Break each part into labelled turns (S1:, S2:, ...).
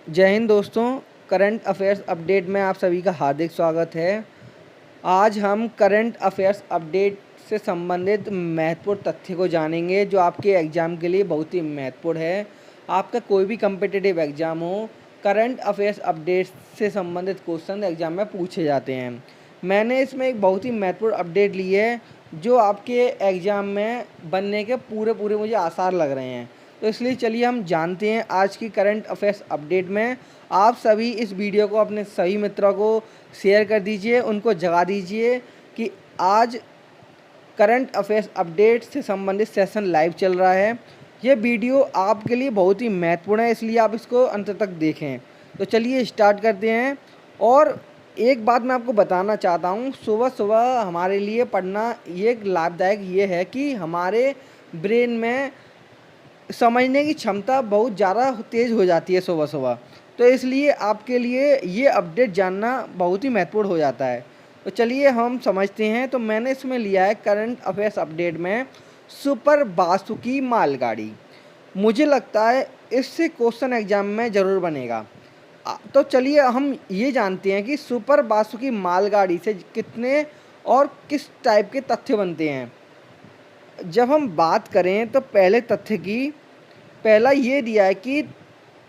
S1: जय हिंद दोस्तों। Current affairs update में आप सभी का हार्दिक स्वागत है। आज हम करंट अफेयर्स अपडेट से संबंधित महत्वपूर्ण तथ्य को जानेंगे जो आपके एग्ज़ाम के लिए बहुत ही महत्वपूर्ण है। आपका कोई भी कम्पिटिटिव एग्ज़ाम हो, करंट अफेयर्स अपडेट से संबंधित क्वेश्चन एग्ज़ाम में पूछे जाते हैं। मैंने इसमें एक बहुत ही महत्वपूर्ण अपडेट ली है जो आपके एग्ज़ाम में बनने के पूरे मुझे आसार लग रहे हैं। तो इसलिए चलिए हम जानते हैं आज की करंट अफेयर्स अपडेट में। आप सभी इस वीडियो को अपने सभी मित्रों को शेयर कर दीजिए, उनको जगा दीजिए कि आज करंट अफेयर्स अपडेट से संबंधित सेशन लाइव चल रहा है। ये वीडियो आपके लिए बहुत ही महत्वपूर्ण है, इसलिए आप इसको अंत तक देखें। तो चलिए स्टार्ट करते हैं। और एक बात मैं आपको बताना चाहता हूँ, सुबह सुबह हमारे लिए पढ़ना ये लाभदायक ये है कि हमारे ब्रेन में समझने की क्षमता बहुत ज़्यादा तेज़ हो जाती है सुबह सुबह। तो इसलिए आपके लिए ये अपडेट जानना बहुत ही महत्वपूर्ण हो जाता है। तो चलिए हम समझते हैं। तो मैंने इसमें लिया है करंट अफेयर्स अपडेट में सुपर बासुकी मालगाड़ी। मुझे लगता है इससे क्वेश्चन एग्जाम में ज़रूर बनेगा। तो चलिए हम ये जानते हैं कि सुपर बासुकी मालगाड़ी से कितने और किस टाइप के तथ्य बनते हैं। जब हम बात करें तो पहले तथ्य की, पहला ये दिया है कि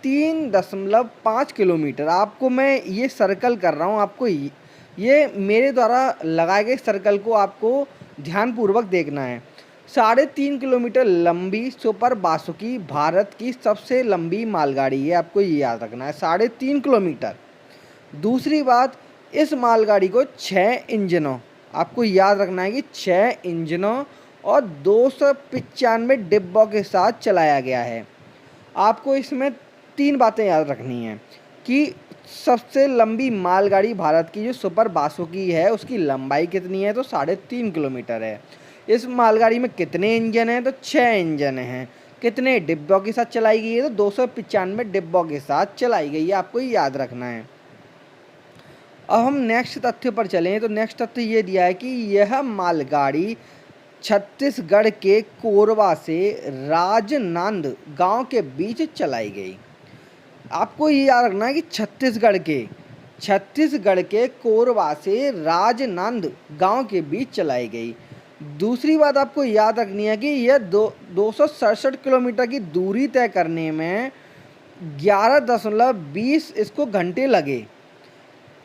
S1: 3.5 किलोमीटर। आपको मैं ये सर्कल कर रहा हूँ, आपको ये मेरे द्वारा लगाए गए सर्कल को आपको ध्यानपूर्वक देखना है। 3.5 किलोमीटर लंबी सुपर बासुकी भारत की सबसे लंबी मालगाड़ी है, आपको ये याद रखना है, 3.5 किलोमीटर। दूसरी बात, इस मालगाड़ी को 6 इंजनों, आपको याद रखना है कि 6 इंजनों और 295 डिब्बों के साथ चलाया गया है। आपको इसमें 3 बातें याद रखनी हैं कि सबसे लंबी मालगाड़ी भारत की जो सुपर बासुकी है उसकी लंबाई कितनी है, तो 3.5 किलोमीटर है। इस मालगाड़ी में कितने इंजन हैं, तो 6 इंजन हैं। कितने डिब्बों के साथ चलाई गई है, तो 295 डिब्बों के साथ चलाई गई है, आपको याद रखना है। अब हम नेक्स्ट तथ्य पर चलें तो नेक्स्ट तथ्य ये दिया है कि यह मालगाड़ी छत्तीसगढ़ के कोरबा से राजनांद गांव के बीच चलाई गई। आपको ये याद रखना है कि छत्तीसगढ़ के कोरबा से राजनांद गांव के बीच चलाई गई। दूसरी बात आपको याद रखनी है कि यह 267 किलोमीटर की दूरी तय करने में 11.20 इसको घंटे लगे।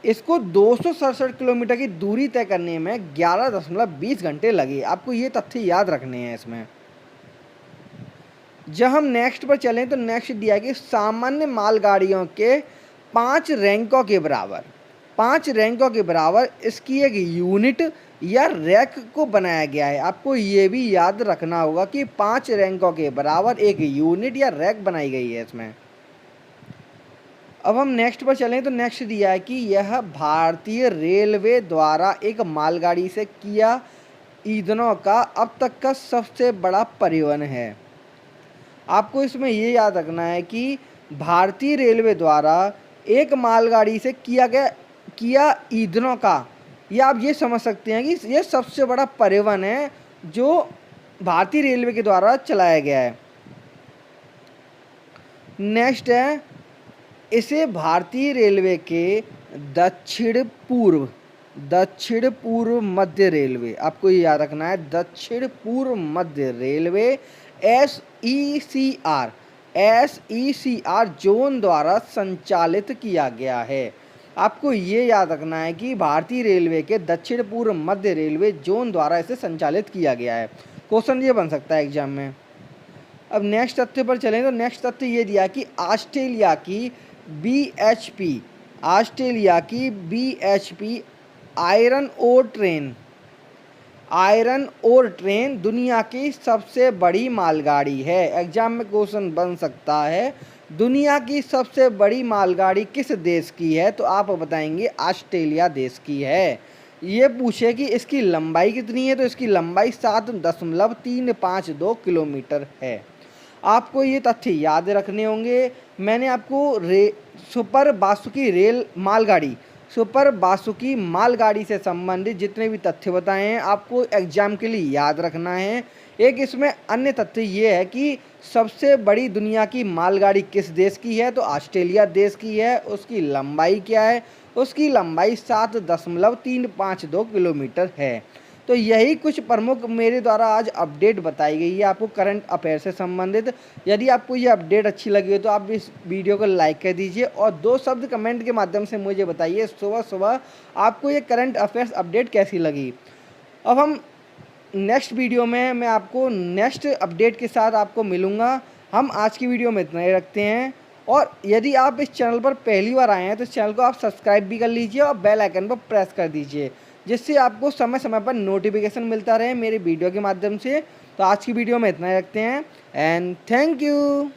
S1: इसको 267 किलोमीटर की दूरी तय करने में 11.20 घंटे लगे। आपको ये तथ्य याद रखने हैं इसमें। जब हम नेक्स्ट पर चलें तो नेक्स्ट दिया है कि सामान्य मालगाड़ियों के 5 रैंकों के बराबर, 5 रैंकों के बराबर इसकी एक यूनिट या रैक को बनाया गया है। आपको ये भी याद रखना होगा कि 5 रैंकों के बराबर एक यूनिट या रैक बनाई गई है इसमें। अब हम नेक्स्ट पर चलें तो नेक्स्ट दिया है कि यह भारतीय रेलवे द्वारा एक मालगाड़ी से किया ईंधनों का अब तक का सबसे बड़ा परिवहन है। आपको इसमें ये याद रखना है कि भारतीय रेलवे द्वारा एक मालगाड़ी से किया ईंधनों का, या आप ये समझ सकते हैं कि ये सबसे बड़ा परिवहन है जो भारतीय रेलवे के द्वारा चलाया गया है। नेक्स्ट है, इसे भारतीय रेलवे के दक्षिण पूर्व मध्य रेलवे, आपको ये याद रखना है, दक्षिण पूर्व मध्य रेलवे SECR जोन द्वारा संचालित किया गया है। आपको ये याद रखना है कि भारतीय रेलवे के दक्षिण पूर्व मध्य रेलवे जोन द्वारा इसे संचालित किया गया है। क्वेश्चन ये बन सकता है एग्जाम में। अब नेक्स्ट तथ्य पर चलें तो नेक्स्ट तथ्य ये दिया कि ऑस्ट्रेलिया की BHP आयरन ओर ट्रेन दुनिया की सबसे बड़ी मालगाड़ी है। एग्जाम में क्वेश्चन बन सकता है दुनिया की सबसे बड़ी मालगाड़ी किस देश की है, तो आप बताएंगे ऑस्ट्रेलिया देश की है। ये पूछे कि इसकी लंबाई कितनी है, तो इसकी लंबाई 7.352 किलोमीटर है। आपको ये तथ्य याद रखने होंगे। मैंने आपको सुपर बासुकी मालगाड़ी से संबंधित जितने भी तथ्य बताए हैं आपको एग्जाम के लिए याद रखना है। एक इसमें अन्य तथ्य ये है कि सबसे बड़ी दुनिया की मालगाड़ी किस देश की है, तो ऑस्ट्रेलिया देश की है। उसकी लंबाई क्या है, उसकी लंबाई 7.352 किलोमीटर है। तो यही कुछ प्रमुख मेरे द्वारा आज अपडेट बताई गई है आपको करंट अफेयर से संबंधित। यदि आपको ये अपडेट अच्छी लगी हो तो आप इस वीडियो को लाइक कर दीजिए और 2 शब्द कमेंट के माध्यम से मुझे बताइए सुबह-सुबह आपको ये करंट अफेयर्स अपडेट कैसी लगी। अब हम नेक्स्ट वीडियो में मैं आपको नेक्स्ट अपडेट के साथ आपको मिलूँगा। हम आज की वीडियो में इतना ही रखते हैं और यदि आप इस चैनल पर पहली बार आए हैं तो इस चैनल को आप सब्सक्राइब भी कर लीजिए और बेल आइकन पर प्रेस कर दीजिए, जिससे आपको समय-समय पर नोटिफिकेशन मिलता रहे मेरे वीडियो के माध्यम से। तो आज की वीडियो में इतना ही रखते हैं एंड थैंक यू।